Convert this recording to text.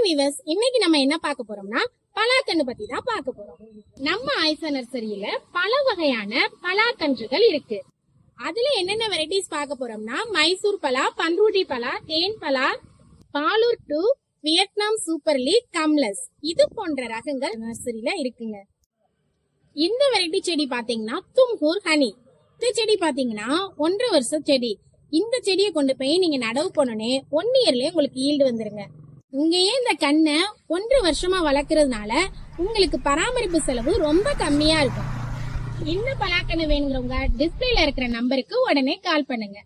Viewers, இன்னைக்கு நம்ம என்ன பார்க்க போறோம்னா பலாக்கன்று பத்தி தான் பார்க்க போறோம். நம்ம ஆயிஷா நர்சரியில பல வகையான பலாக்கன்றுகள் இருக்கு. அதுல என்னென்ன வெரைட்டிஸ் பார்க்க போறோம்னா மைசூர் பலா, பன்ருட்டி பலா, தேன் பலா, பாலூர் டு வியட்நாம் சூப்பர் லீக், கம்லஸ், இது போன்ற ரகங்கள் நர்சரியில இருக்குங்க. இந்த வெரைட்டி செடி பாத்தீங்கன்னா தும்கூர் ஹனி. இந்த செடி பாத்தீங்கன்னா 1.5 வருஷ செடி. இந்த செடியை கொண்டு போய் நீங்க நடவு பண்ணனே 1 இயர்லயே உங்களுக்கு ஈல்டு வந்துருங்க. இங்கேயே இந்த கண்ணை 1.5 வருஷமா வளர்க்கறதுனால உங்களுக்கு பராமரிப்பு செலவு ரொம்ப கம்மியா இருக்கும். இந்த பலாக்கன்னு வேணுங்கிறவங்க டிஸ்பிளேல இருக்கிற நம்பருக்கு உடனே கால் பண்ணுங்க.